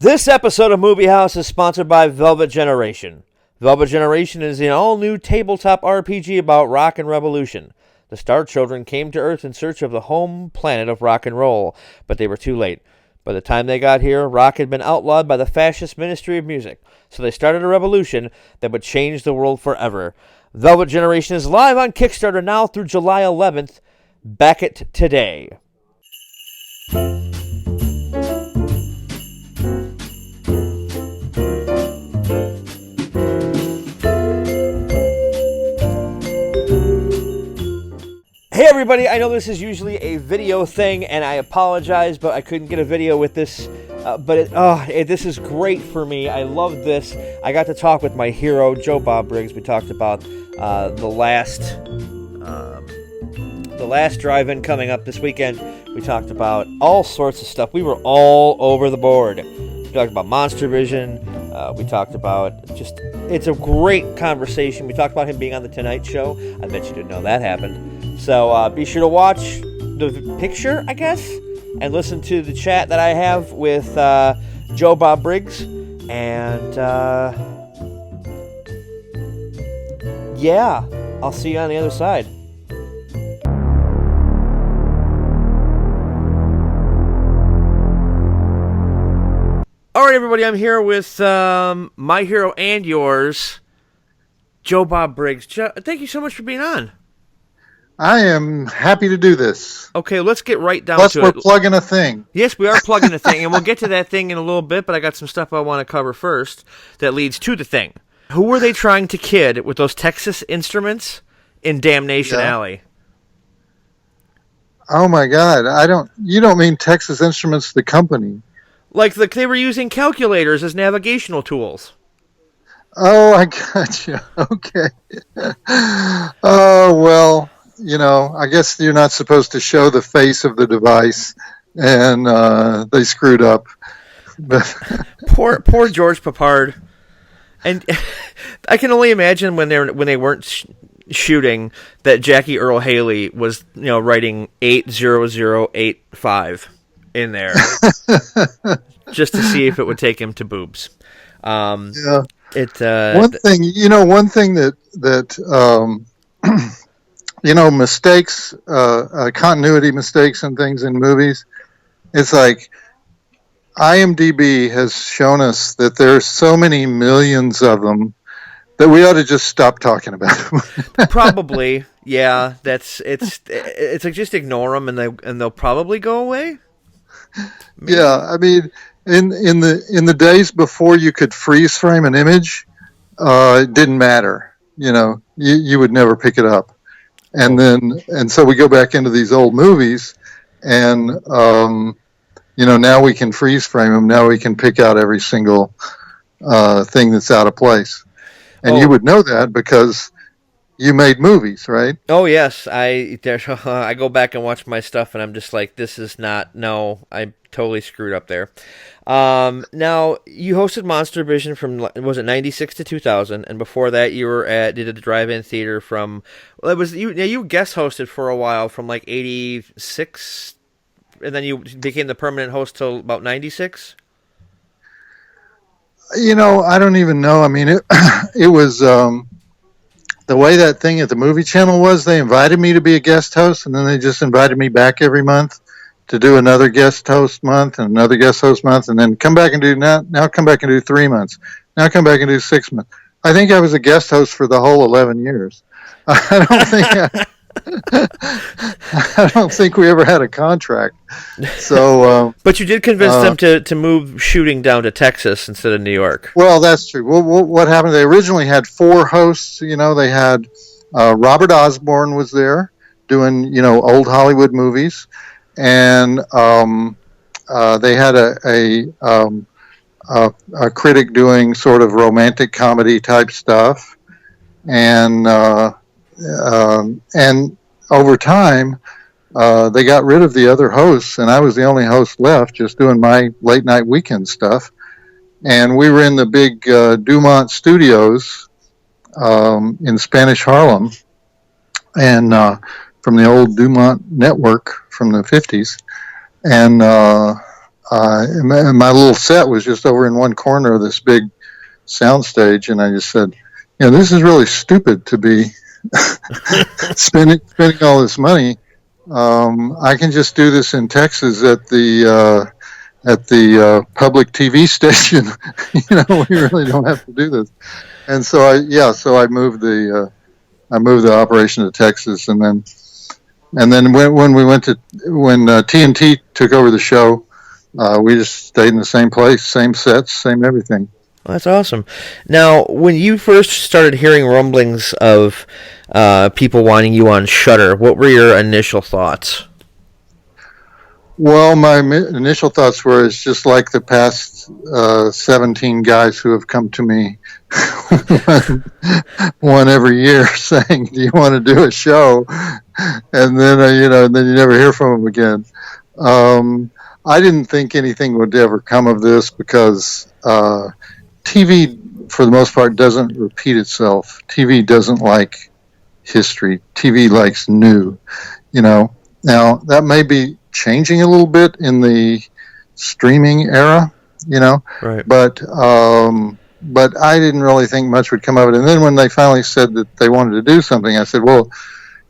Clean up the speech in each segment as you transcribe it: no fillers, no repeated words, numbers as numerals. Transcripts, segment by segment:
This episode of Movie House is sponsored by Velvet Generation. Velvet Generation is an all-new tabletop RPG about rock and revolution. The Star Children came to Earth in search of the home planet of rock and roll, but they were too late. By the time they got here, rock had been outlawed by the fascist Ministry of Music, so they started a revolution that would change the world forever. Velvet Generation is live on Kickstarter now through July 11th. Back it today. Hey everybody, I know this is usually a video thing, and I apologize, but I couldn't get a video with this. This is great for me. I love this. I got to talk with my hero, Joe Bob Briggs. We talked about the last drive-in coming up this weekend. We talked about all sorts of stuff. We were all over the board. We talked about Monster Vision. We talked about it's a great conversation. We talked about him being on The Tonight Show. I bet you didn't know that happened. So be sure to watch the picture, I guess, and listen to the chat that I have with Joe Bob Briggs. And yeah, I'll see you on the other side. All right, everybody, I'm here with my hero and yours, Joe Bob Briggs. Thank you so much for being on. I am happy to do this. Okay, let's get right down Plus, to we're it. plugging a thing. Yes, we are plugging a thing, and we'll get to that thing in a little bit, but I got some stuff I want to cover first that leads to the thing. Who were they trying to kid with those Texas Instruments in Damnation Alley? Oh, my God. You don't mean Texas Instruments, the company. Like they were using calculators as navigational tools. Oh, I gotcha. Okay. Oh, well, I guess you're not supposed to show the face of the device, and they screwed up. Poor George Papard. And I can only imagine when they weren't shooting that Jackie Earle Haley was writing 80085 in there just to see if it would take him to boobs. Yeah. One thing that mistakes, continuity mistakes and things in movies, it's like IMDb has shown us that there's so many millions of them that we ought to just stop talking about them. Probably, yeah. It's like just ignore them and they'll probably go away. Maybe. Yeah, I mean, in the days before you could freeze frame an image, it didn't matter. You would never pick it up. And so we go back into these old movies, and now we can freeze frame them. Now we can pick out every single thing that's out of place, and you would know that because you made movies, right? Oh yes, I go back and watch my stuff, and I'm just like, this is not. No, I totally screwed up there. Now you hosted Monster Vision from, was it 96 to 2000, and before that you did the drive-in theater from. Well, it was you. Yeah, you guest hosted for a while from like 86, and then you became the permanent host till about 96. I don't even know. I mean, it was the way that thing at the movie channel was. They invited me to be a guest host, and then they just invited me back every month to do another guest host month and another guest host month, and then come back and do now come back and do 3 months. Now come back and do 6 months. I think I was a guest host for the whole 11 years. I don't think we ever had a contract. So, but you did convince them to move shooting down to Texas instead of New York. Well, that's true. Well, what happened? They originally had 4 hosts. They had Robert Osborne was there doing old Hollywood movies. And they had a critic doing sort of romantic comedy type stuff, and over time they got rid of the other hosts, and I was the only host left, just doing my late night weekend stuff. And we were in the big Dumont Studios in Spanish Harlem, and from the old Dumont network from the 50s. And my little set was just over in one corner of this big soundstage, and I just said, this is really stupid to be spending all this money. I can just do this in Texas at the public TV station. We really don't have to do this. And so I moved the operation to Texas, and then when TNT took over the show, we just stayed in the same place, same sets, same everything. Well, that's awesome. Now, when you first started hearing rumblings of people wanting you on Shudder, what were your initial thoughts? Well, my initial thoughts were, it's just like the past 17 guys who have come to me one every year saying, do you want to do a show? And then, then you never hear from them again. I didn't think anything would ever come of this because TV, for the most part, doesn't repeat itself. TV doesn't like history. TV likes new, Now, that may be changing a little bit in the streaming era, Right. But I didn't really think much would come of it. And then when they finally said that they wanted to do something, I said, well,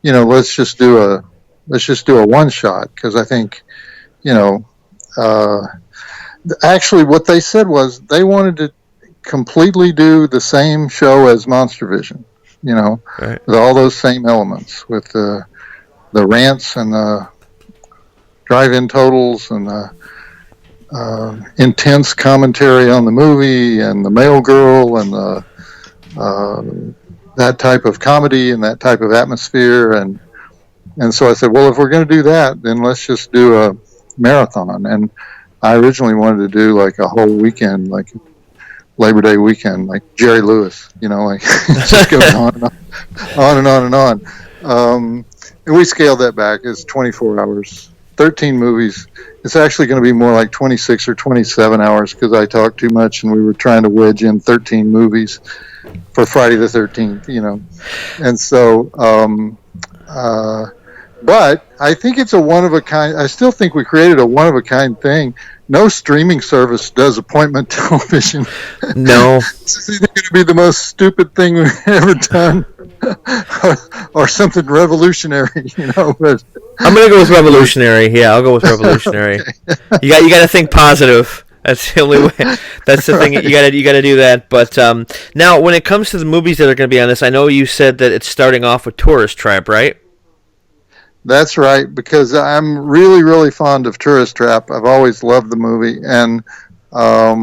let's just do a one shot, because I think, actually what they said was they wanted to completely do the same show as Monster Vision, Right. with all those same elements, with the rants and the drive-in totals and the intense commentary on the movie and the mail girl and that type of comedy and that type of atmosphere. And so I said, well, if we're going to do that, then let's just do a marathon. And I originally wanted to do like a whole weekend, like Labor Day weekend, like Jerry Lewis, like just goes on and on. And we scaled that back. It's 24 hours, 13 movies. It's actually going to be more like 26 or 27 hours because I talked too much, and we were trying to wedge in 13 movies for Friday the 13th, And so, but I think it's a one-of-a-kind. I still think we created a one-of-a-kind thing. No streaming service does appointment television. No. It's either going to be the most stupid thing we've ever done or something revolutionary, But I'm going to go with revolutionary. Yeah, I'll go with revolutionary. Okay. You got to think positive. That's the only way. That's the thing. You got to do that. But now, when it comes to the movies that are going to be on this, I know you said that it's starting off with Tourist Trap, right? That's right, because I'm really, really fond of Tourist Trap. I've always loved the movie, and I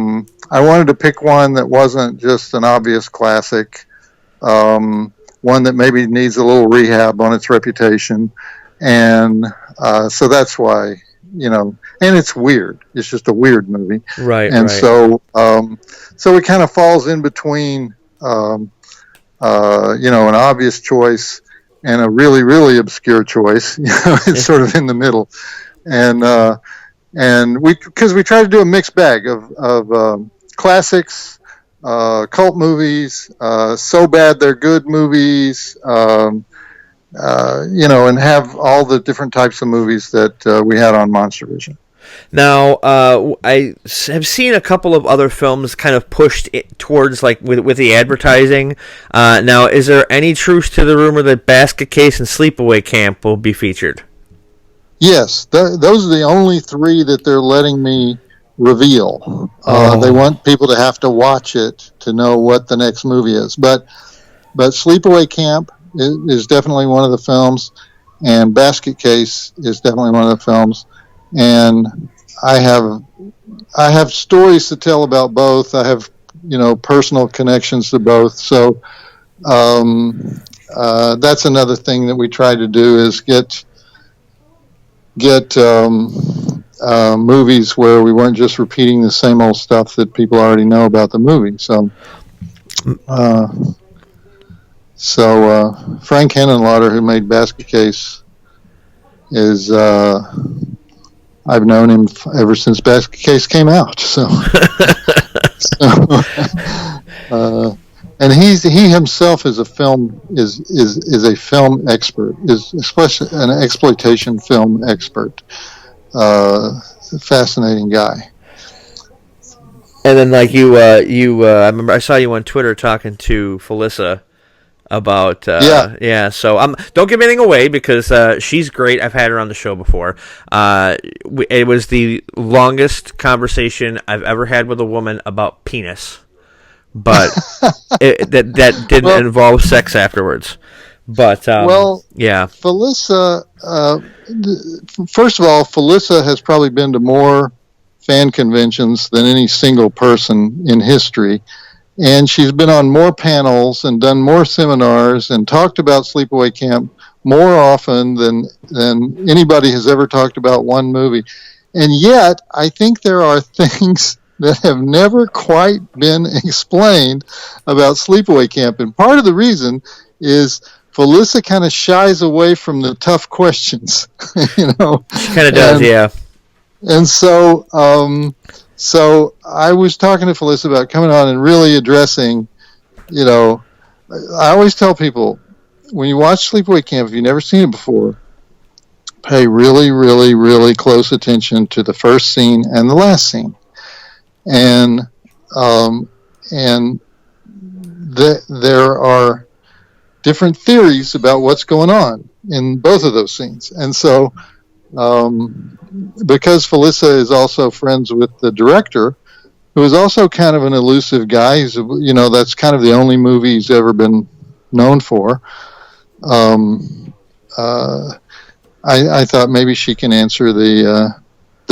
wanted to pick one that wasn't just an obvious classic, one that maybe needs a little rehab on its reputation, and so that's why, and it's weird. It's just a weird movie, right? And right. so it kind of falls in between, an obvious choice and a really, really obscure choice. It's sort of in the middle, and because we try to do a mixed bag of classics, cult movies, so bad they're good movies, and have all the different types of movies that we had on Monster Vision. Now, I have seen a couple of other films kind of pushed towards, like, with the advertising. Now, is there any truth to the rumor that Basket Case and Sleepaway Camp will be featured? Yes, those are the only three that they're letting me reveal. They want people to have to watch it to know what the next movie is. But Sleepaway Camp is definitely one of the films, and Basket Case is definitely one of the films. And I have stories to tell about both. I have, personal connections to both. So that's another thing that we try to do is get movies where we weren't just repeating the same old stuff that people already know about the movie. So Frank Henenlotter, who made Basket Case, is I've known him ever since Basket Case came out. And he himself is a film expert, is especially an exploitation film expert. fascinating guy. And then, like I remember I saw you on Twitter talking to Felissa about Yeah. So don't give anything away because she's great. I've had her on the show before. It was the longest conversation I've ever had with a woman about penis, but that didn't involve sex afterwards. But yeah, Felissa. First of all, Felissa has probably been to more fan conventions than any single person in history. And she's been on more panels and done more seminars and talked about Sleepaway Camp more often than anybody has ever talked about one movie. And yet, I think there are things that have never quite been explained about Sleepaway Camp. And part of the reason is Felissa kind of shies away from the tough questions, She kind of does, yeah. And so I was talking to Felissa about coming on and really addressing, I always tell people, when you watch Sleepaway Camp, if you've never seen it before, pay really, really, really close attention to the first scene and the last scene. And there are different theories about what's going on in both of those scenes. And so, because Felissa is also friends with the director, who is also kind of an elusive guy. He's, that's kind of the only movie he's ever been known for. I thought maybe she can answer the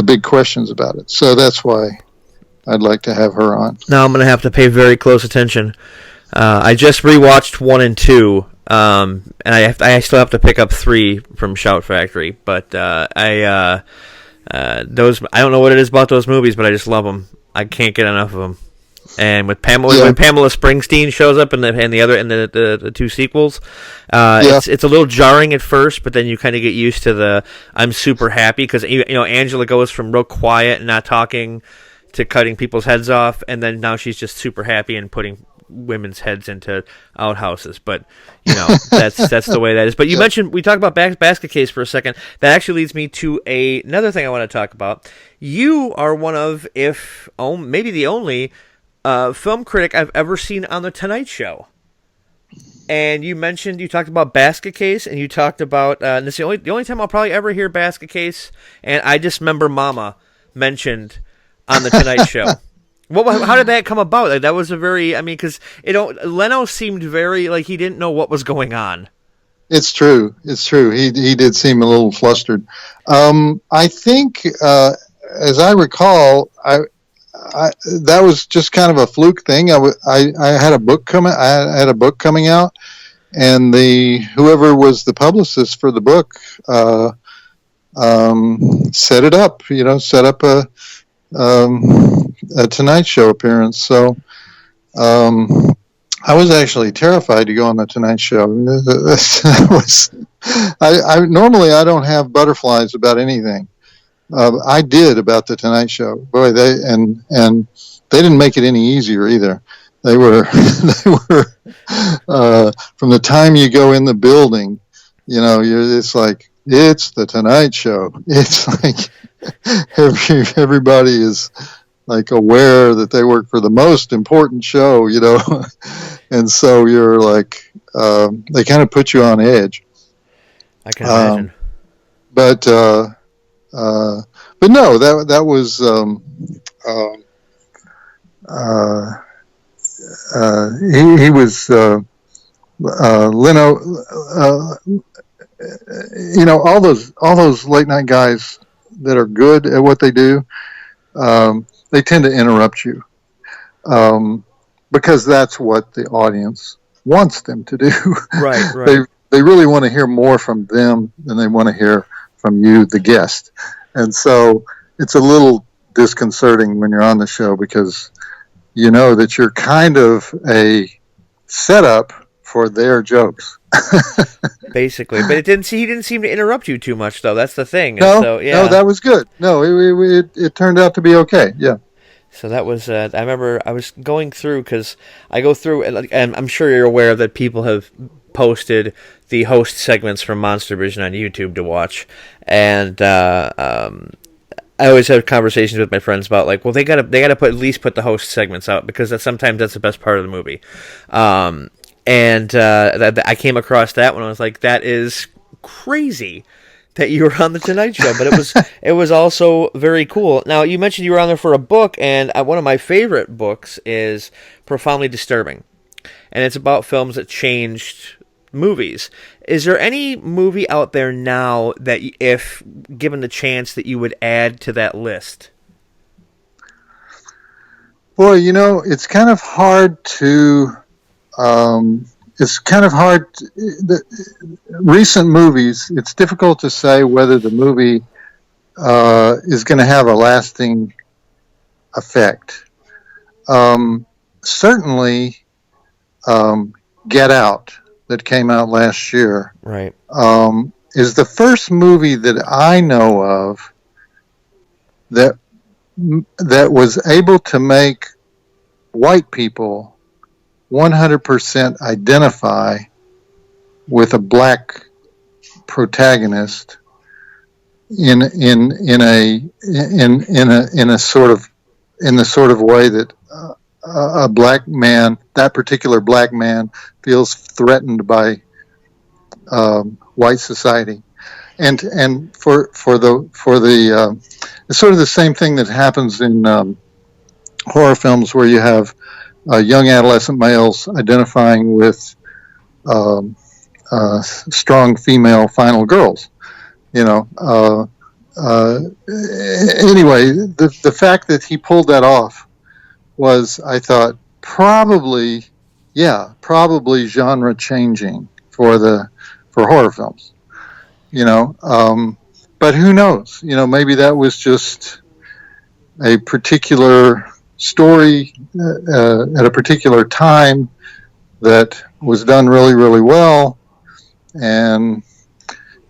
big questions about it. So that's why I'd like to have her on. Now I'm going to have to pay very close attention. I just rewatched 1 and 2. And I still have to pick up 3 from Shout Factory, but those I don't know what it is about those movies, but I just love them. I can't get enough of them. And with when Pamela Springsteen shows up in the 2 sequels, it's a little jarring at first, but then you kind of get used to the I'm super happy because Angela goes from real quiet and not talking to cutting people's heads off, and then now she's just super happy and putting women's heads into outhouses, but that's the way that is. But you mentioned, we talked about Basket Case for a second. That actually leads me to another thing I want to talk about. You are one of, if maybe the only film critic I've ever seen on the Tonight Show. And you talked about Basket Case, and you talked about and it's the only time I'll probably ever hear Basket Case, and I Dismember Mama mentioned on the Tonight Show. How did that come about? Like, that was because Leno seemed very like he didn't know what was going on. It's true. He did seem a little flustered. I think, as I recall, that was just kind of a fluke thing. I had a book coming. I had a book coming out, and whoever was the publicist for the book set it up. Set up a Tonight Show appearance. So I was actually terrified to go on the Tonight Show. Normally I don't have butterflies about anything. I did about the Tonight Show. Boy, they didn't make it any easier either. They were from the time you go in the building, it's like, it's the Tonight Show. It's like everybody is like aware that they work for the most important show, and so you're like, they kind of put you on edge. I can imagine. But no, that was he was Leno. All those late night guys that are good at what they do, they tend to interrupt you, because that's what the audience wants them to do. Right. They really want to hear more from them than they want to hear from you, the guest. And so it's a little disconcerting when you're on the show, because you know that you're kind of a setup for their jokes. Basically, but he didn't seem to interrupt you too much, though. That's the thing. No, so, yeah. No, that was good. No, it turned out to be okay. Yeah. So that was. I remember I was going through, because I go through, and I'm sure you're aware that people have posted the host segments from Monster Vision on YouTube to watch, and I always have conversations with my friends about like, well, they gotta put at least put the host segments out because sometimes that's the best part of the movie. And I came across that when I was like, that is crazy that you were on the Tonight Show, but it was also very cool. Now you mentioned you were on there for a book, and one of my favorite books is Profoundly Disturbing, and it's about films that changed movies. Is there any movie out there now that, if given the chance, that you would add to that list? Boy, it's kind of hard to. It's kind of hard. Recent movies, it's difficult to say whether the movie is going to have a lasting effect. Certainly, Get Out, that came out last year, Right. is the first movie that I know of that was able to make white people 100% identify with a black protagonist in the sort of way that a black man, that particular black man, feels threatened by white society, and for the it's sort of the same thing that happens in horror films where you have young adolescent males identifying with strong female final girls. Anyway, the fact that he pulled that off was, I thought, probably genre changing for horror films. But who knows? Maybe that was just a particular story at a particular time that was done really, really well, and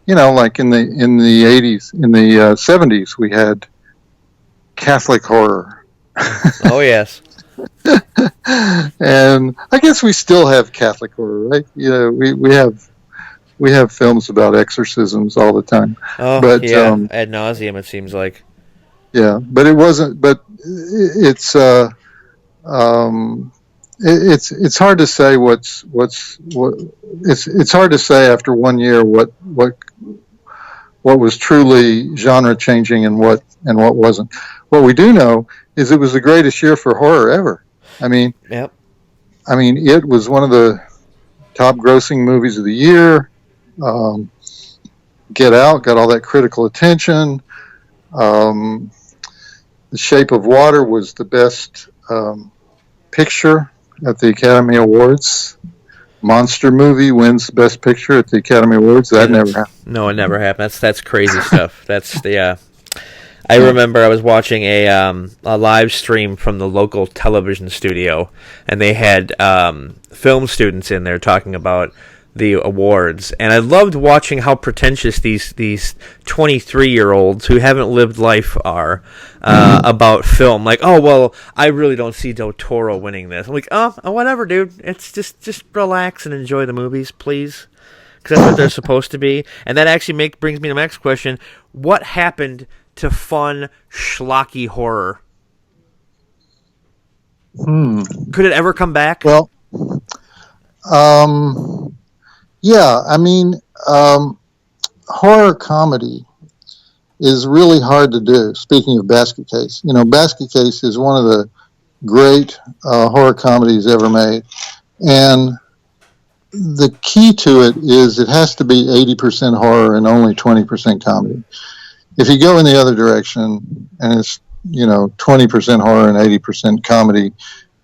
like in the 80s, in the 70s, we had Catholic horror. Oh yes. And I guess we still have Catholic horror, right? We have films about exorcisms all the time. Oh, but yeah, ad nauseum, it seems like. Yeah, but it wasn't. But it's it's hard to say it's hard to say after 1 year what was truly genre changing and what wasn't. What we do know is it was the greatest year for horror ever. Yep. It was one of the top grossing movies of the year. Get Out got all that critical attention. The Shape of Water was the best picture at the Academy Awards. Monster movie wins Best Picture at the Academy Awards. That never happened. No, it never happened. That's crazy stuff. I remember I was watching a live stream from the local television studio, and they had film students in there talking about the awards, and I loved watching how pretentious these 23-year-olds who haven't lived life are about film. Like, oh well, I really don't see Del Toro winning this. I'm like, oh whatever, dude. It's just relax and enjoy the movies, please, because that's what they're supposed to be. And that actually brings me to my next question: what happened to fun schlocky horror? Could it ever come back? Well, yeah, horror comedy is really hard to do. Speaking of Basket Case, Basket Case is one of the great horror comedies ever made, and the key to it is it has to be 80% horror and only 20% comedy. If you go in the other direction and it's 20% horror and 80% comedy,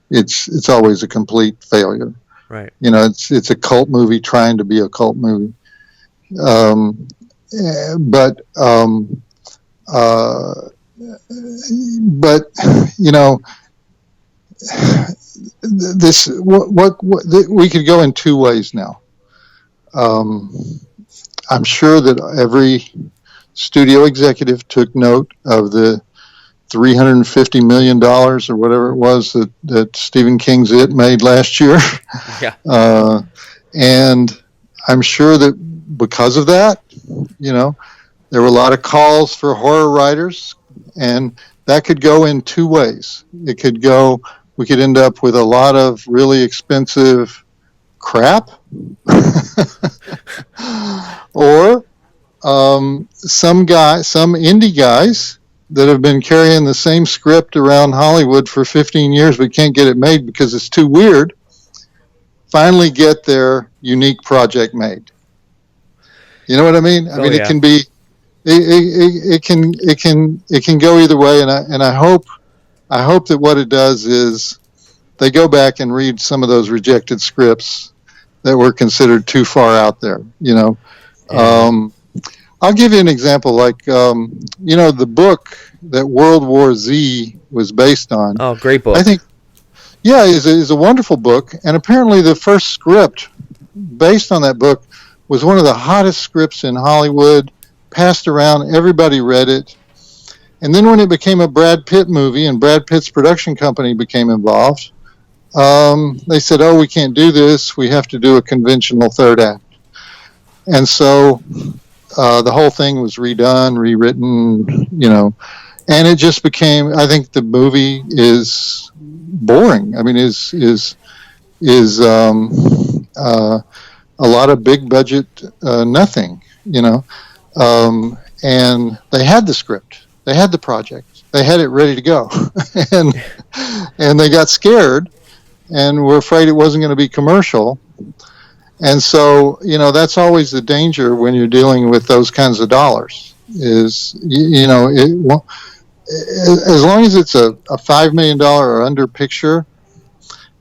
it's always a complete failure. Right. It's a cult movie trying to be a cult movie. But this we could go in two ways now. I'm sure that every studio executive took note of the $350 million or whatever it was that Stephen King's It made last year. Yeah. And I'm sure that because of that, there were a lot of calls for horror writers And that could go in two ways. It could go, we could end up with a lot of really expensive crap, or some indie guys that have been carrying the same script around Hollywood for 15 years but can't get it made because it's too weird, finally get their unique project made. You know what I mean? I mean, yeah. it can be, it can go either way, and I hope that what it does is they go back and read some of those rejected scripts that were considered too far out there. You know, Yeah. I'll give you an example. Like, you know, the book that World War Z was based on. Oh, great book. I think, yeah, is a wonderful book, and apparently the first script based on that book was one of the hottest scripts in Hollywood, passed around, everybody read it. And then when it became a Brad Pitt movie and Brad Pitt's production company became involved, they said, oh, we can't do this. We have to do a conventional third act. And so the whole thing was redone, rewritten, you know, and it just became, I think the movie is boring. I mean, is a lot of big budget, nothing, you know. And they had the script, they had the project, they had it ready to go, and they got scared and were afraid it wasn't going to be commercial. And so, you know, that's always the danger when you're dealing with those kinds of dollars. Is you know, as long as it's a $5 million or under picture,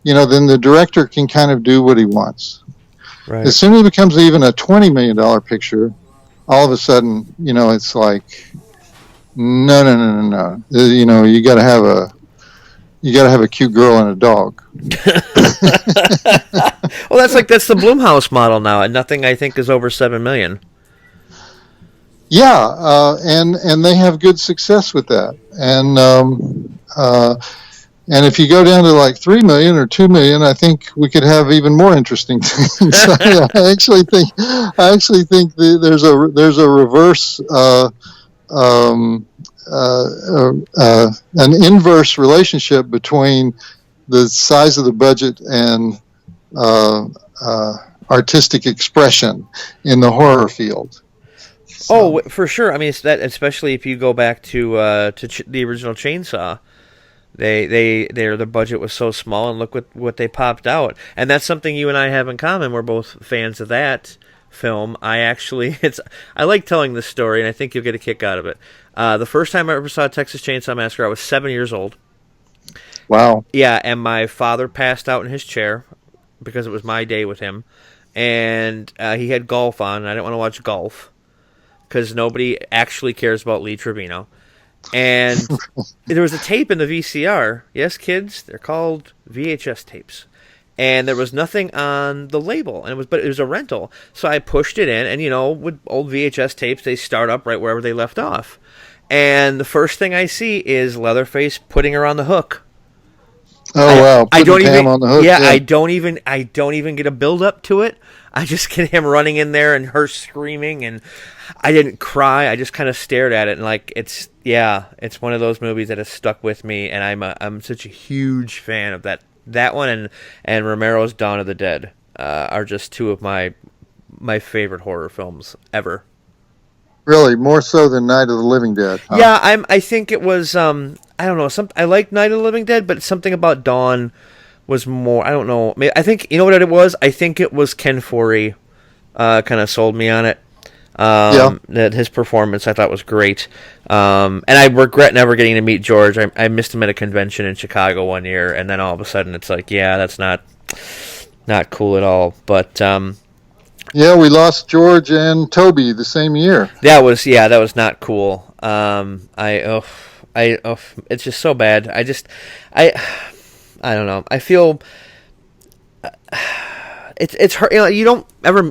you know, then the director can kind of do what he wants. Right. As soon as it becomes even a $20 million picture, all of a sudden, you know, it's like, no. You know, you got to have a cute girl and a dog. Well, that's the Blumhouse model now, and nothing I think is over $7 million. Yeah, and they have good success with that. And if you go down to like 3 million or 2 million, I think we could have even more interesting things. I actually think there's a reverse, an inverse relationship between the size of the budget and artistic expression in the horror field. So. Oh, for sure. I mean, it's that, especially if you go back to the original Chainsaw. The budget was so small, and look what they popped out. And that's something you and I have in common. We're both fans of that film. I like telling this story, and I think you'll get a kick out of it. The first time I ever saw Texas Chainsaw Massacre, I was 7 years old. Wow. Yeah, and my father passed out in his chair because it was my day with him, and he had golf on, and I didn't want to watch golf because nobody actually cares about Lee Trevino. And there was a tape in the VCR. Yes, kids, they're called VHS tapes. And there was nothing on the label, and it was a rental. So I pushed it in, and you know, with old VHS tapes, they start up right wherever they left off. And the first thing I see is Leatherface putting her on the hook. Oh wow! I don't Pam even. on the hook, yeah, I don't even get a build up to it. I just get him running in there and her screaming, and I didn't cry. I just kind of stared at it, and like it's one of those movies that has stuck with me, and I'm such a huge fan of that one and Romero's Dawn of the Dead are just two of my favorite horror films ever. Really, more so than Night of the Living Dead. Huh? Yeah, I think it was I don't know, I like Night of the Living Dead, but something about Dawn was more, I don't know. I think, you know what it was? I think it was Ken Foree kind of sold me on it. That his performance I thought was great. And I regret never getting to meet George. I missed him at a convention in Chicago one year, and then all of a sudden it's like, yeah, that's not cool at all. But yeah, we lost George and Toby the same year. That was not cool. It's just so bad. I don't know. I feel it's hard. You know,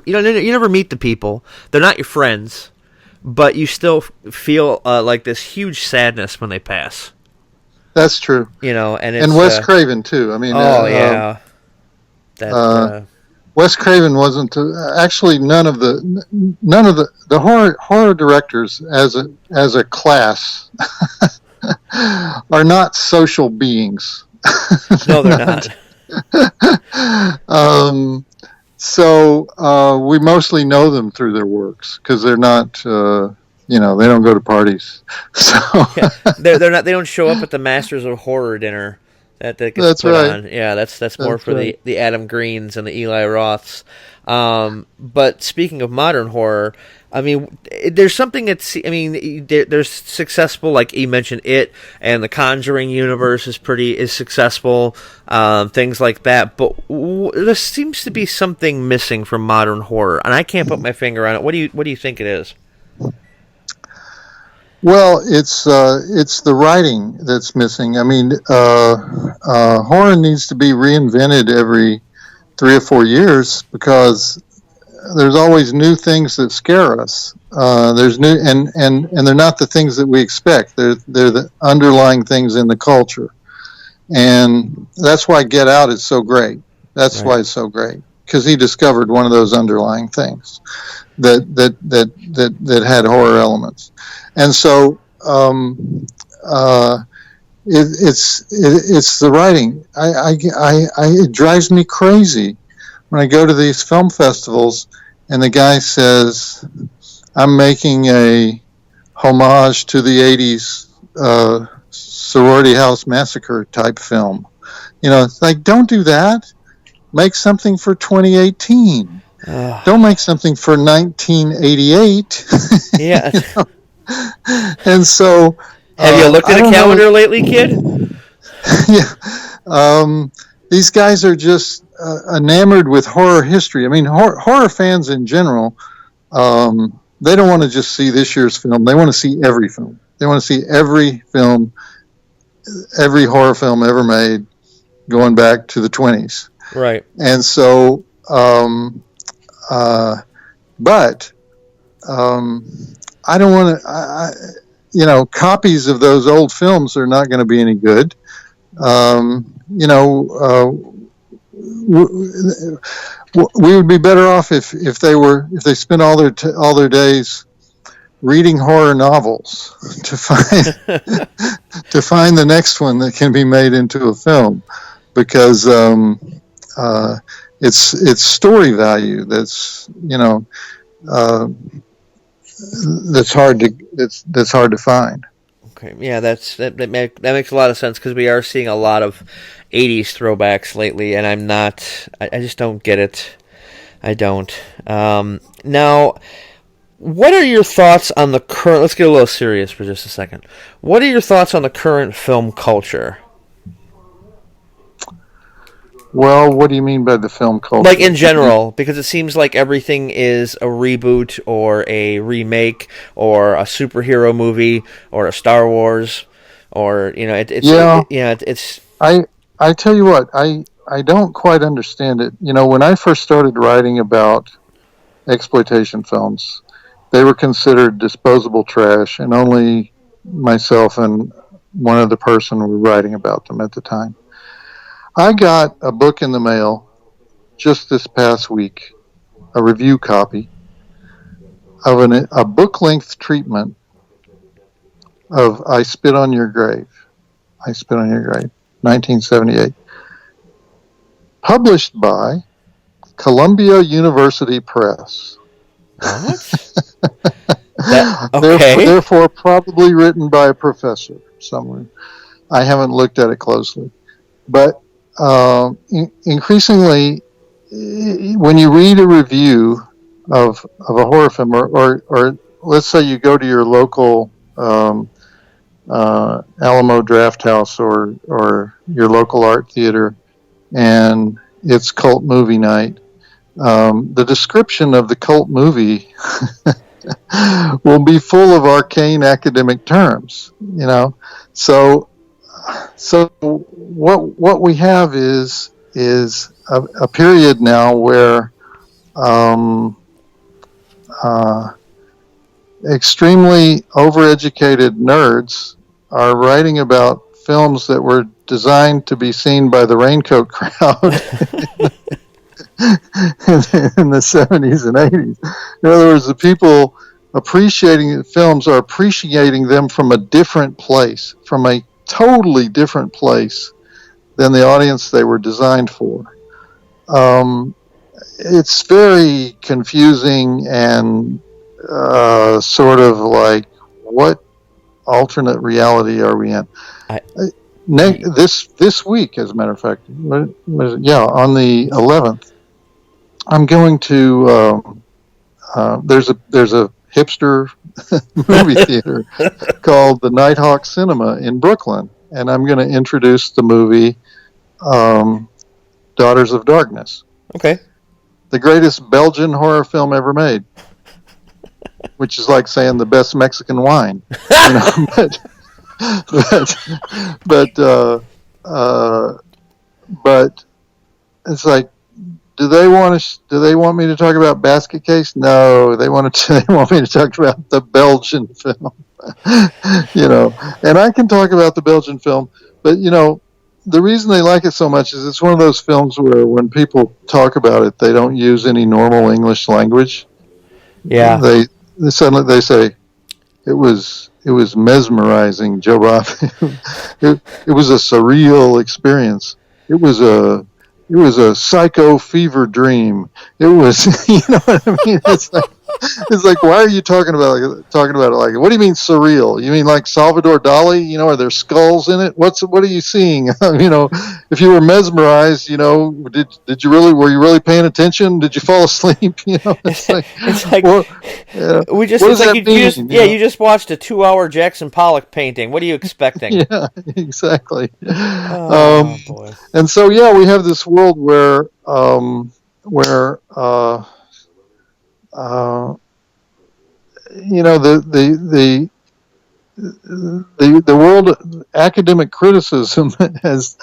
you never meet the people. They're not your friends, but you still feel like this huge sadness when they pass. That's true. You know, and Wes Craven too. I mean, yeah. Wes Craven wasn't actually none of the horror directors as a class are not social beings. No, they're not. So we mostly know them through their works because they're not, they don't go to parties. So Yeah, they're not. They don't show up at the Masters of Horror dinner that gets that's put right. on. Yeah, that's more That's for right. the Adam Greens and the Eli Roths. But speaking of modern horror, I mean, there's something that's. I mean, there's successful, like you mentioned, It and the Conjuring universe is successful. Things like that. But there seems to be something missing from modern horror, and I can't put my finger on it. What do you think it is? Well, it's the writing that's missing. I mean, horror needs to be reinvented every 3 or 4 years because there's always new things that scare us. There's new and they're not the things that we expect. They're the underlying things in the culture, and that's why Get Out is so great. That's Right. why it's so great because he discovered one of those underlying things that had horror elements, and so it's the writing. It drives me crazy when I go to these film festivals and the guy says, "I'm making a homage to the '80s sorority house massacre type film." It's like, don't do that. Make something for 2018. Don't make something for 1988. Yeah. And so, Have you looked I at a don't know. calendar lately, kid? Yeah. These guys are just enamored with horror history. I mean, horror fans in general, they don't want to just see this year's film. They want to see every film. They want to see every film, every horror film ever made, going back to the 20s. Right. And so, but I don't want to. Copies of those old films are not going to be any good. We would be better off if they spent all their days reading horror novels to find the next one that can be made into a film, because it's story value that's hard to find. Okay, yeah, that makes a lot of sense because we are seeing a lot of '80s throwbacks lately, and I just don't get it. I don't. Now, what are your thoughts on the current? Let's get a little serious for just a second. What are your thoughts on the current film culture? Well, what do you mean by the film culture? Like in general, because it seems like everything is a reboot or a remake or a superhero movie or a Star Wars, or it's. I tell you what, I don't quite understand it. When I first started writing about exploitation films, they were considered disposable trash, and only myself and one other person were writing about them at the time. I got a book in the mail just this past week, a review copy of a book-length treatment of I Spit on Your Grave. I Spit on Your Grave, 1978. Published by Columbia University Press. What? Okay. Therefore, probably written by a professor somewhere. I haven't looked at it closely. But increasingly, when you read a review of a horror film, or let's say you go to your local Alamo Draft House or your local art theater, and it's cult movie night, the description of the cult movie will be full of arcane academic terms. So what we have is a period now where extremely overeducated nerds are writing about films that were designed to be seen by the raincoat crowd in the 70s and 80s. In other words, the people appreciating films are appreciating them from a different place, from a totally different place than the audience they were designed for. It's very confusing and sort of like, what alternate reality are we in? I, This week, as a matter of fact, on the 11th, I'm going to. There's a hipster movie theater called the Nighthawk Cinema in Brooklyn, and I'm going to introduce the movie Daughters of Darkness. Okay. The greatest Belgian horror film ever made, which is like saying the best Mexican wine, you know. But it's like, do they want me to talk about Basket Case? No, they want me to talk about the Belgian film. And I can talk about the Belgian film, but the reason they like it so much is it's one of those films where when people talk about it, they don't use any normal English language. Yeah. They suddenly say it was mesmerizing, Joe Bob. it was a surreal experience. It was a psycho fever dream. It was, you know what I mean? It's like, why are you talking about it like? What do you mean surreal? You mean like Salvador Dali? Are there skulls in it? What are you seeing? If you were mesmerized, were you really paying attention? Did you fall asleep? It's like well, we just, what it's does like that you mean? you just watched a 2-hour Jackson Pollock painting. What are you expecting? Yeah, exactly. Oh, boy. And so, we have this world where the world academic criticism has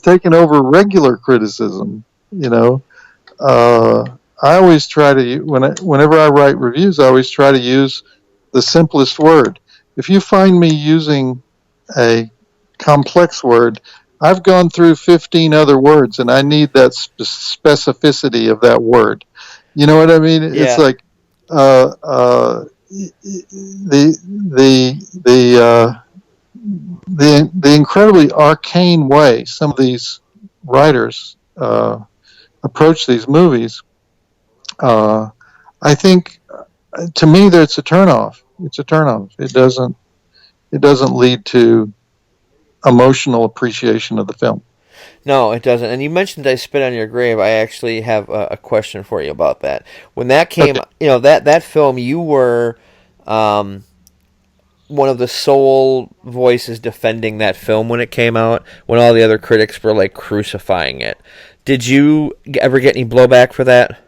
taken over regular criticism. I always try to whenever I write reviews, I always try to use the simplest word. If you find me using a complex word, I've gone through 15 other words, and I need that specificity of that word. You know what I mean? Yeah. It's like the incredibly arcane way some of these writers approach these movies. I think, to me, it's a turnoff. It's a turnoff. It doesn't lead to emotional appreciation of the film. No, it doesn't. And you mentioned I Spit on Your Grave. I actually have a question for you about that. When that came, Okay. that film, you were one of the sole voices defending that film when it came out, when all the other critics were like crucifying it. Did you ever get any blowback for that?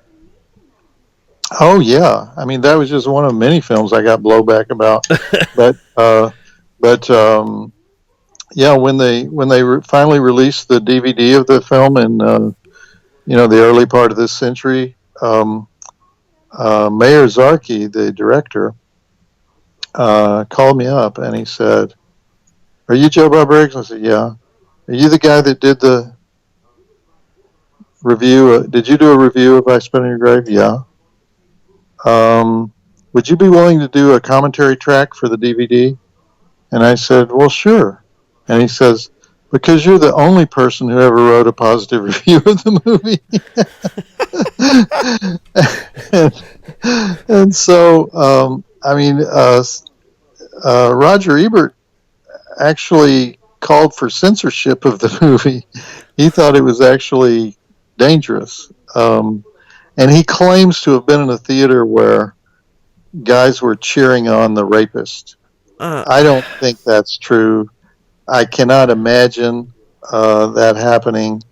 Oh yeah, I mean that was just one of many films I got blowback about. but when they finally released the DVD of the film in the early part of this century, Mayor Zarki, the director, called me up and he said, "Are you Joe Bob Briggs?" I said, "Yeah." "Are you the guy that did the review? Did you do a review of I Spit on Your Grave?" "Yeah." "Would you be willing to do a commentary track for the DVD?" And I said, "Well, sure." And he says, "Because you're the only person who ever wrote a positive review of the movie." and so, Roger Ebert actually called for censorship of the movie. He thought it was actually dangerous. And he claims to have been in a theater where guys were cheering on the rapist. I don't think that's true. I cannot imagine that happening.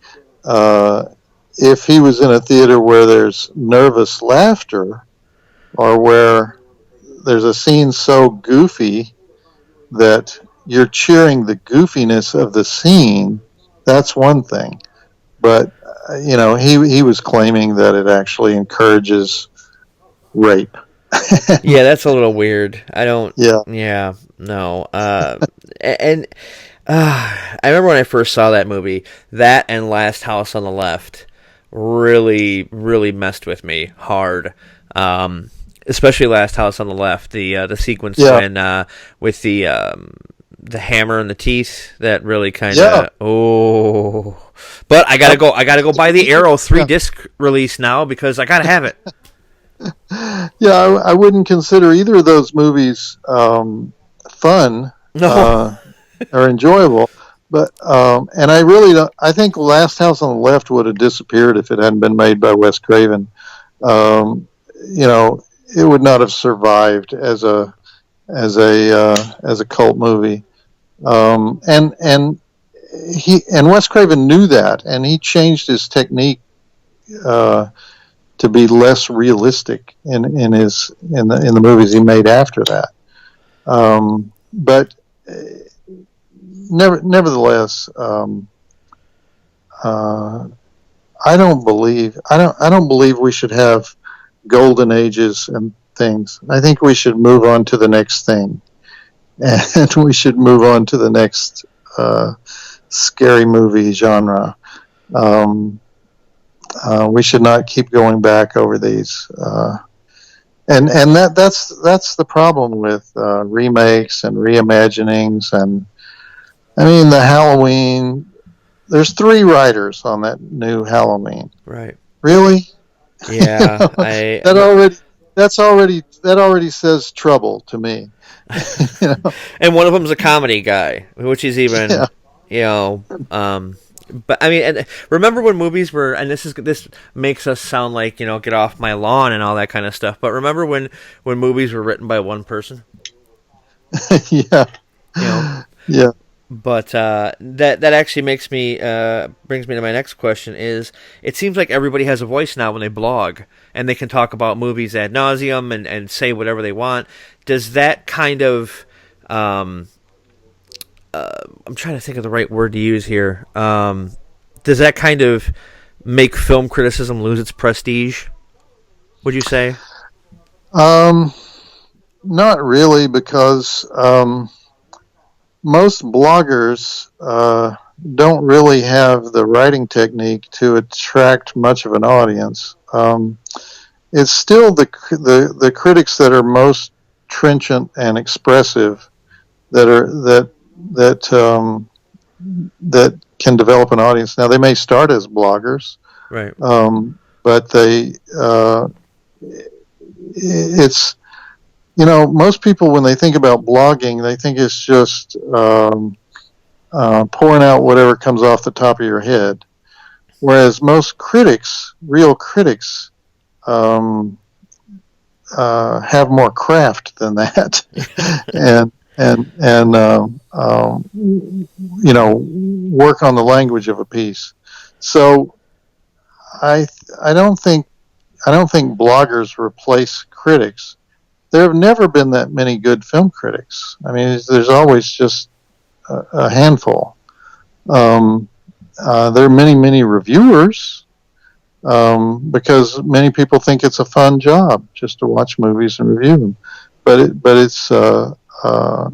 If he was in a theater where there's nervous laughter or where there's a scene so goofy that you're cheering the goofiness of the scene, that's one thing. But he was claiming that it actually encourages rape. Yeah, that's a little weird. I don't. Yeah. Yeah, no. And I remember when I first saw that movie, that and Last House on the Left really messed with me hard. Especially Last House on the Left, the sequence Yeah, when with the hammer and the teeth, that really kind yeah. of, oh. But I gotta go buy the Arrow 3 disc release now because I gotta have it. Yeah, I wouldn't consider either of those movies fun No. or enjoyable. But and I really don't. I think Last House on the Left would have disappeared if it hadn't been made by Wes Craven. Um, you know, it would not have survived as a cult movie. And Wes Craven knew that, and he changed his technique uh, to be less realistic in the movies he made after that. But nevertheless, uh, I don't believe we should have golden ages and things. I think we should move on to the next thing, and we should move on to the next scary movie genre. Um, we should not keep going back over these. And that's the problem with remakes and reimaginings. And I mean, the Halloween. There's 3 writers on that new Halloween. Right. Really? Yeah. That already says trouble to me. you know? And one of them's a comedy guy, which is even, Yeah. you know, but I mean, and remember when movies were, and this makes us sound like, get off my lawn and all that kind of stuff. But remember when movies were written by one person, Yeah. you know. Yeah. But that actually brings me to my next question. Is it seems like everybody has a voice now when they blog, and they can talk about movies ad nauseum and say whatever they want. Does that kind of I'm trying to think of the right word to use here. Does that kind of make film criticism lose its prestige? Would you say? Um, Not really, because most bloggers don't really have the writing technique to attract much of an audience. It's still the critics that are most trenchant and expressive that that can develop an audience. Now they may start as bloggers, Right. but it's most people when they think about blogging, they think it's just pouring out whatever comes off the top of your head. Whereas most critics, real critics, have more craft than that, and work on the language of a piece. So I I don't think bloggers replace critics. There have never been that many good film critics. I mean, there's always just a handful. There are many reviewers, because many people think it's a fun job just to watch movies and review them. It's there are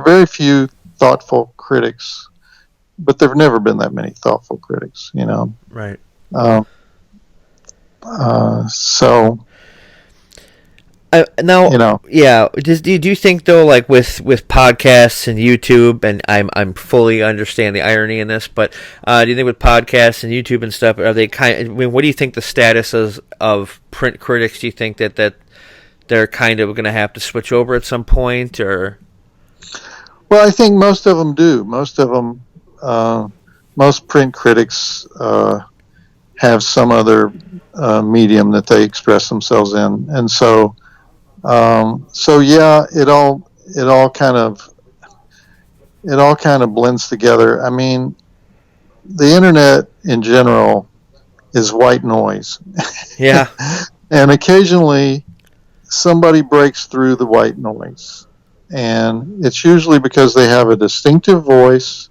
very few thoughtful critics, but there've never been that many thoughtful critics. Right. Um, so Now, you know, yeah. Do you think though, like with podcasts and YouTube, and I'm fully understand the irony in this, but do you think with podcasts and YouTube and stuff, are they I mean, what do you think the status is of print critics? Do you think that they're kind of going to have to switch over at some point, or? well, I think most of them do. Most print critics have some other medium that they express themselves in, and so yeah, it all kind of blends together. I mean, the internet in general is white noise, Yeah. and occasionally somebody breaks through the white noise, and it's usually because they have a distinctive voice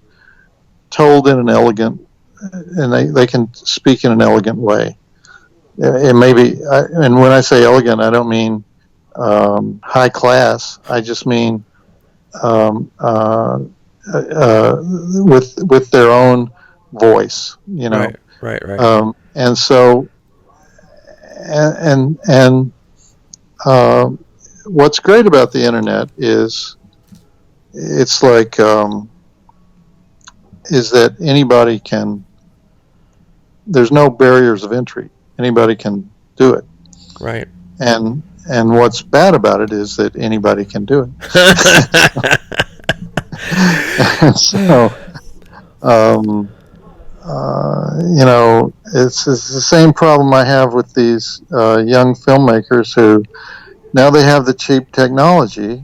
told in an elegant, and they can speak in an elegant way. It may be, and when I say elegant, I don't mean high class. I just mean with their own voice, you know. Right. And so, and what's great about the internet is it's like is that anybody can. There's no barriers of entry. Anybody can do it. Right. And what's bad about it is that anybody can do it. So, you know, it's the same problem I have with these young filmmakers who now they have the cheap technology,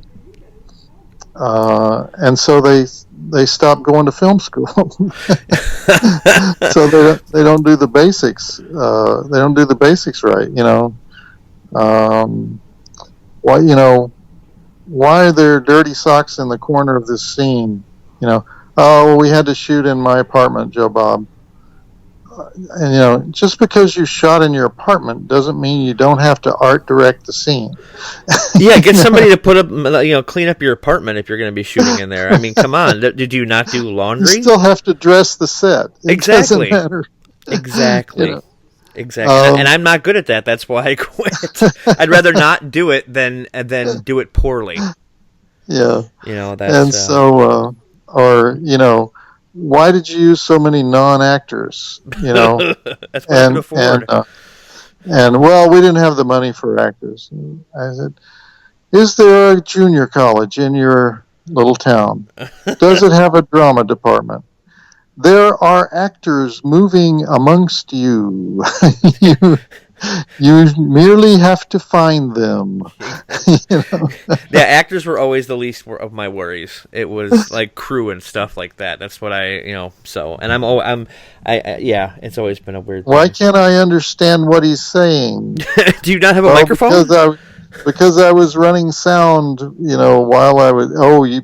and so they stop going to film school. So they don't do the basics. They don't do the basics right. You know, why are there dirty socks in the corner of this scene? You know, oh, we had to shoot in my apartment, Joe Bob. And you know, just because you shot in your apartment doesn't mean you don't have to art direct the scene. Yeah, get somebody to put up, you know, clean up your apartment if you're going to be shooting in there. I mean, come on, did you not do laundry? You still have to dress the set. It Exactly. doesn't matter. Exactly. You know? Exactly. And I'm not good at that. That's why I quit. I'd rather not do it than do it poorly. Yeah. You know, that's And so, or you know, why did you use so many non-actors? You know, that's what I could afford. And well, we didn't have the money for actors. And I said, is there a junior college in your little town? Does it have a drama department? There are actors moving amongst you. You merely have to find them. You know? Yeah, actors were always the least of my worries. It was like crew and stuff like that. That's what so, and yeah, it's always been a weird thing. Why can't I understand what he's saying? Do you not have a microphone? Because I was running sound, you know, while I was.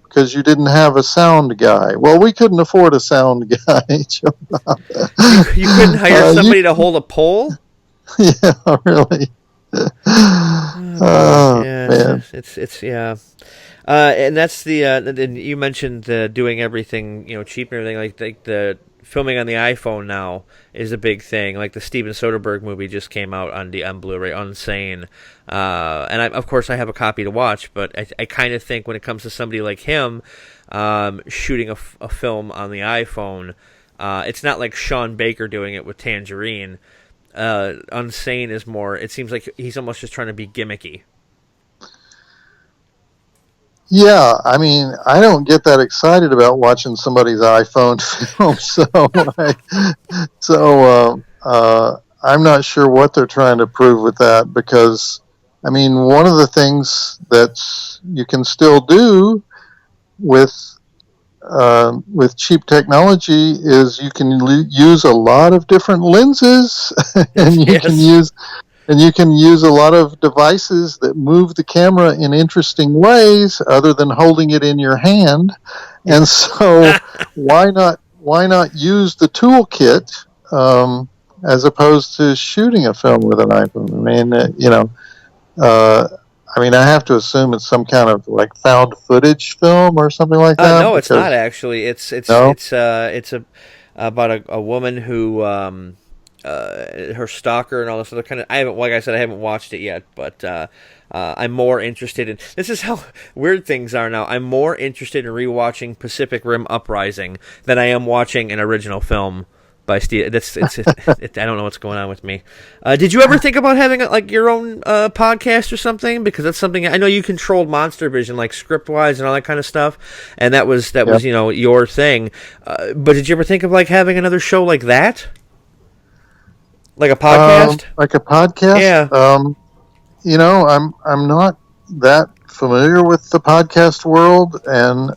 Because you didn't have a sound guy. Well, we couldn't afford a sound guy. You couldn't hire somebody to hold a pole? Yeah, really. Oh, yeah, man. It's yeah. And that's and you mentioned doing everything, you know, cheap and everything. Like the filming on the iPhone now is a big thing. Like the Steven Soderbergh movie just came out on Blu-ray, Unsane. And of course I have a copy to watch, but I kind of think when it comes to somebody like him shooting a film on the iPhone, it's not like Sean Baker doing it with Tangerine. Unsane is more. It seems like he's almost just trying to be gimmicky. Yeah, I mean, I don't get that excited about watching somebody's iPhone film, so I'm not sure what they're trying to prove with that, because, I mean, one of the things that you can still do with cheap technology is you can use a lot of different lenses, and you can use a lot of devices that move the camera in interesting ways other than holding it in your hand. And so why not use the toolkit as opposed to shooting a film with an iPhone? I mean, I have to assume it's some kind of like found footage film or something like that. No, it's not actually. It's about a woman who her stalker and all this other kind of. Like I said, I haven't watched it yet, but I'm more interested in. This is how weird things are now. I'm more interested in rewatching Pacific Rim Uprising than I am watching an original film by Steve. I don't know what's going on with me. Did you ever think about having like your own podcast or something? Because that's something I know you controlled Monster Vision, like script wise and all that kind of stuff, and that was you know, your thing. But did you ever think of like having another show like that, like a podcast? Like a podcast? Yeah. You know, I'm not that familiar with the podcast world, and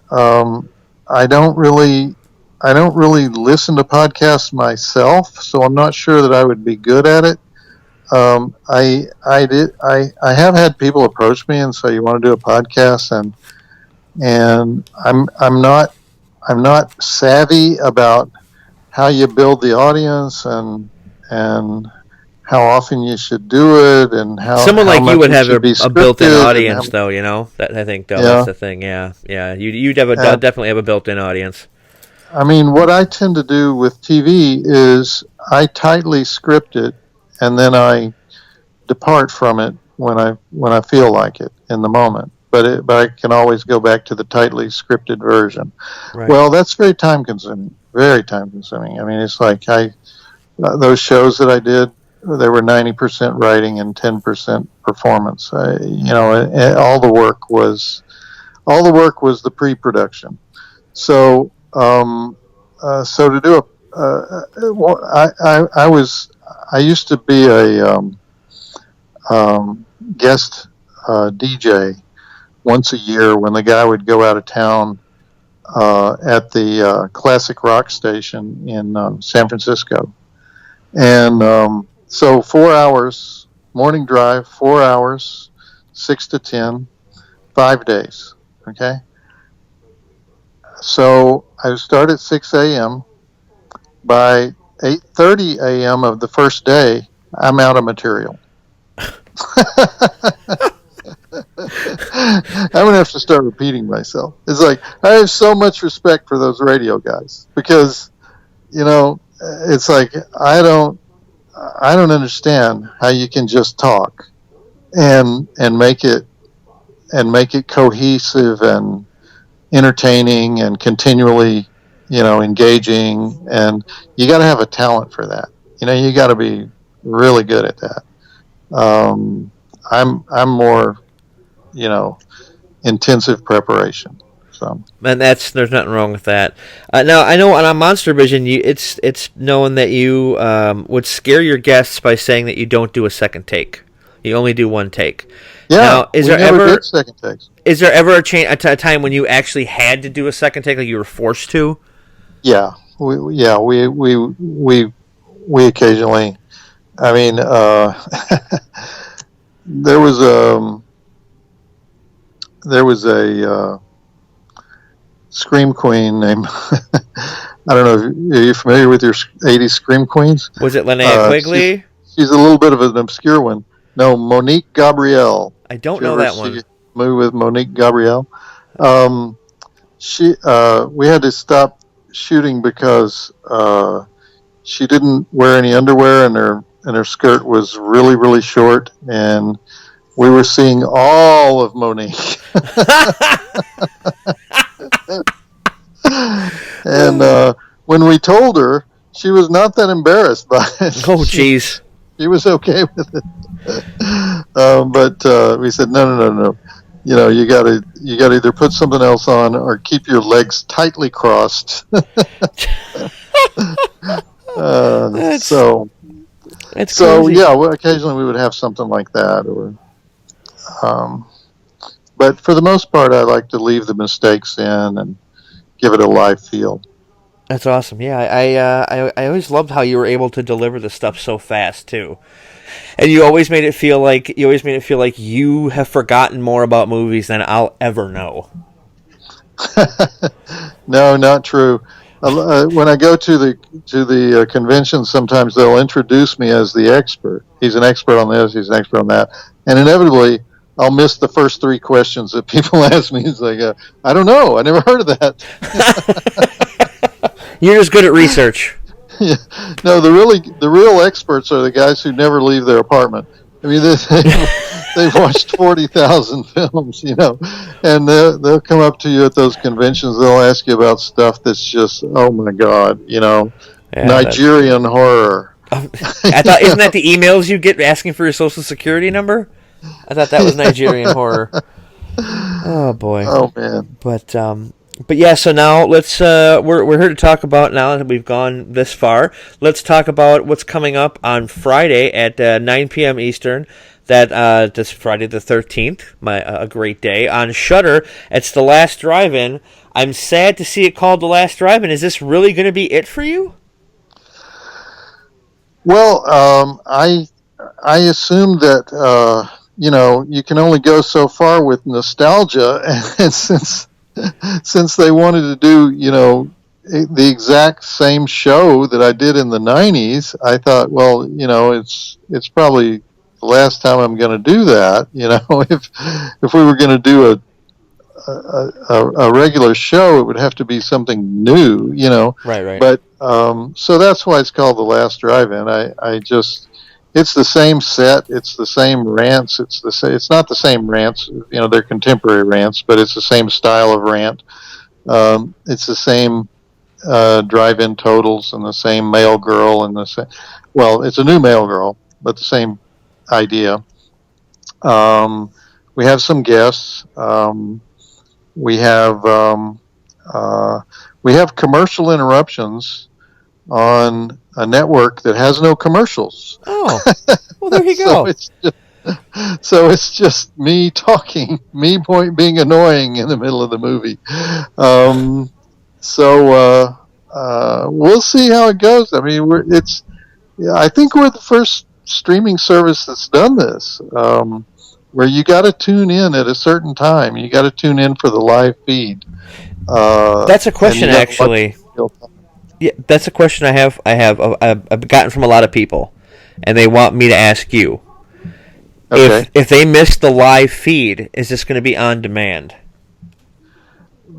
I don't really listen to podcasts myself, so I'm not sure that I would be good at it. I have had people approach me and say, "You want to do a podcast?" and I'm not savvy about how you build the audience and how often you should do it, and how someone like you would have a built-in audience, though. You know, that I think, though, that's the thing. Yeah. You'd have definitely have a built-in audience. I mean, what I tend to do with TV is I tightly script it, and then I depart from it when I feel like it in the moment. But I can always go back to the tightly scripted version. Right. Well, that's very time consuming. Very time consuming. I mean, it's like those shows that I did, they were 90% writing and 10% performance. All the work was the pre-production. So so to do I used to be a guest DJ once a year when the guy would go out of town at the classic rock station in San Francisco. And so 4 hours, morning drive, 4 hours, 6 to 10, 5 days. Okay. So I would start at 6 a.m. By 8:30 a.m. of the first day, I'm out of material. I'm going to have to start repeating myself. It's like, I have so much respect for those radio guys because, it's like, I don't understand how you can just talk and make it cohesive and entertaining and continually, engaging. And you got to have a talent for that. You got to be really good at that. I'm more, intensive preparation. So, And there's nothing wrong with that. Now I know on Monster Vision, it's known that you would scare your guests by saying that you don't do a second take. You only do one take. yeah, Now, we never did second takes. Is there ever a time when you actually had to do a second take, like you were forced to? Yeah, we occasionally. I mean, there was a scream queen named I don't know. Are you familiar with your '80s scream queens? Was it Linnea Quigley? She's a little bit of an obscure one. No, Monique Gabrielle. I don't know that one. Movie with Monique Gabrielle. We had to stop shooting because she didn't wear any underwear and her skirt was really, really short, and we were seeing all of Monique. And when we told her, she was not that embarrassed by it. Oh, jeez. She was okay with it. But we said, no. You gotta either put something else on or keep your legs tightly crossed. Occasionally we would have something like that, but for the most part, I like to leave the mistakes in and give it a live feel. That's awesome. Yeah, I always loved how you were able to deliver the stuff so fast too, and you always made it feel like you have forgotten more about movies than I'll ever know. No, not true. When I go to the convention, sometimes they'll introduce me as the expert. He's an expert on this. He's an expert on that, and inevitably, I'll miss the first three questions that people ask me. It's like, I don't know. I never heard of that. You're just good at research. Yeah. No, the real experts are the guys who never leave their apartment. I mean, they've watched 40,000 films, and they'll come up to you at those conventions. They'll ask you about stuff that's just, oh my God, Nigerian horror. I thought, isn't that the emails you get asking for your social security number? I thought that was Nigerian horror. Oh boy. Oh man. But yeah. So now let's we're here to talk about, now that we've gone this far, let's talk about what's coming up on Friday at 9 p.m. Eastern. This Friday the 13th, a great day on Shudder. It's The Last Drive-In. I'm sad to see it called The Last Drive-In. Is this really going to be it for you? Well, I assume that you can only go so far with nostalgia, and since they wanted to do the exact same show that I did in the '90s, I thought, well, it's probably the last time I'm going to do that. If we were going to do a regular show, it would have to be something new, Right. But so that's why it's called The Last Drive-In. I just, it's the same set, it's the same rants, it's not the same rants, they're contemporary rants, but it's the same style of rant. It's the same drive-in totals and the same male girl and the same. Well, it's a new male girl, but the same idea. We have some guests. We have commercial interruptions on a network that has no commercials. Oh, well, there you So go. it's just me talking, being annoying in the middle of the movie. We'll see how it goes. I mean, I think we're the first streaming service that's done this, where you got to tune in at a certain time. You got to tune in for the live feed. That's a question, actually. Yeah, that's a question I've gotten from a lot of people, and they want me to ask you. Okay. If they missed the live feed, is this going to be on demand?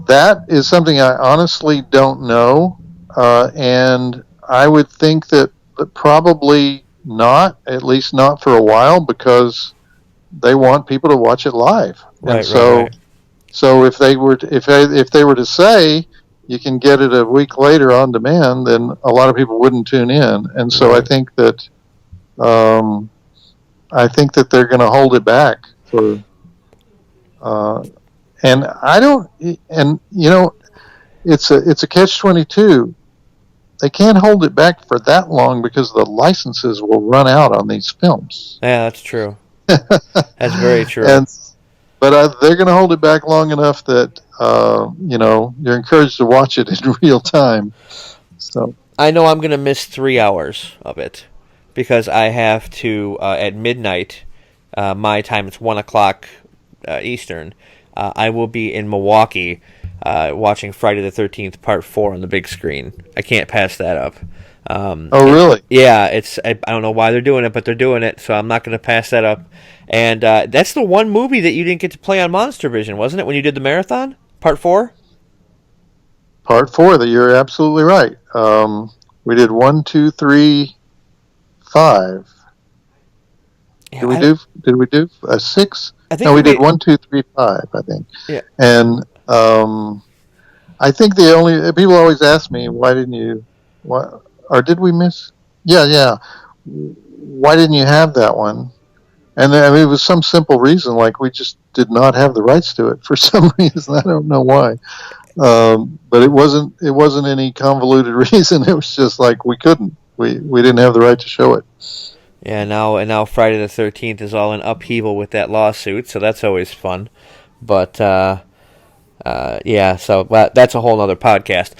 That is something I honestly don't know, and I would think that probably not, at least not for a while, because they want people to watch it live. Right, and so, right. So if they were to say you can get it a week later on demand, then a lot of people wouldn't tune in, and so Right. I think that they're going to hold it back for. And I don't, and it's a catch-22. They can't hold it back for that long because the licenses will run out on these films. Yeah, that's true. That's very true. But they're going to hold it back long enough that you're encouraged to watch it in real time. So I know I'm going to miss 3 hours of it because I have to at midnight my time. It's 1:00 Eastern. I will be in Milwaukee watching Friday the 13th Part 4 on the big screen. I can't pass that up. really? Yeah, I don't know why they're doing it, but they're doing it, so I'm not going to pass that up. And that's the one movie that you didn't get to play on Monster Vision, wasn't it, when you did the marathon? Part 4? Part 4, that you're absolutely right. We did 1, 2, 3, 5. Yeah, Did we do a 6? I think No, we did made, 1, 2, 3, 5. I think. Yeah. And I think people always ask me, why didn't you? Or did we miss? Yeah. Why didn't you have that one? And I mean, it was some simple reason, like we just did not have the rights to it for some reason. I don't know why. But it wasn't any convoluted reason. It was just like we couldn't. We didn't have the right to show it. Yeah, now Friday the 13th is all in upheaval with that lawsuit, so that's always fun. But yeah, so that's a whole other podcast.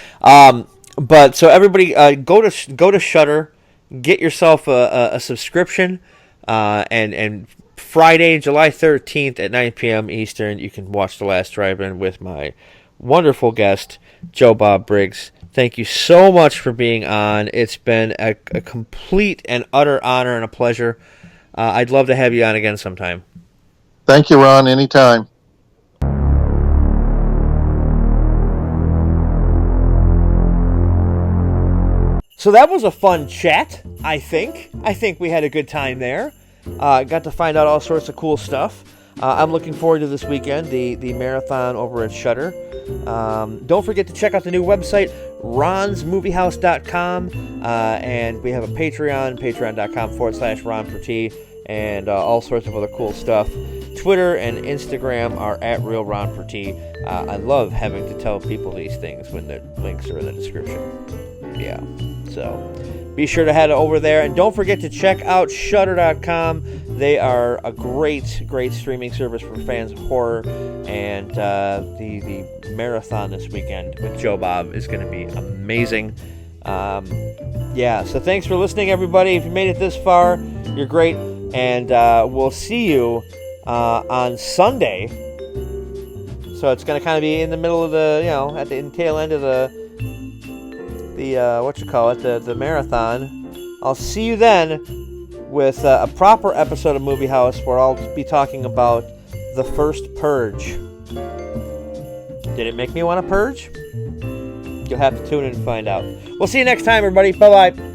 But so everybody, go to Shudder, get yourself a subscription, and Friday, July 13th at 9 p.m. Eastern, you can watch The Last Drive-In with my wonderful guest, Joe Bob Briggs. Thank you so much for being on. It's been a complete and utter honor and a pleasure. I'd love to have you on again sometime. Thank you, Ron. Anytime. So that was a fun chat, I think. I think we had a good time there. Got to find out all sorts of cool stuff. I'm looking forward to this weekend, the marathon over at Shudder. Don't forget to check out the new website, ronsmoviehouse.com, and we have a Patreon, patreon.com/ronperty, and all sorts of other cool stuff. Twitter and Instagram are at realronperty. I love having to tell people these things when the links are in the description. Yeah, so be sure to head over there, and don't forget to check out Shudder.com. They are a great streaming service for fans of horror, and the marathon this weekend with Joe Bob is going to be amazing. Yeah, so thanks for listening, everybody. If you made it this far, you're great, and we'll see you on Sunday. So it's going to kind of be in the middle of at the tail end of the the marathon. I'll see you then with a proper episode of Movie House where I'll be talking about The First Purge. Did it make me want to purge? You'll have to tune in and find out. We'll see you next time, everybody. Bye-bye.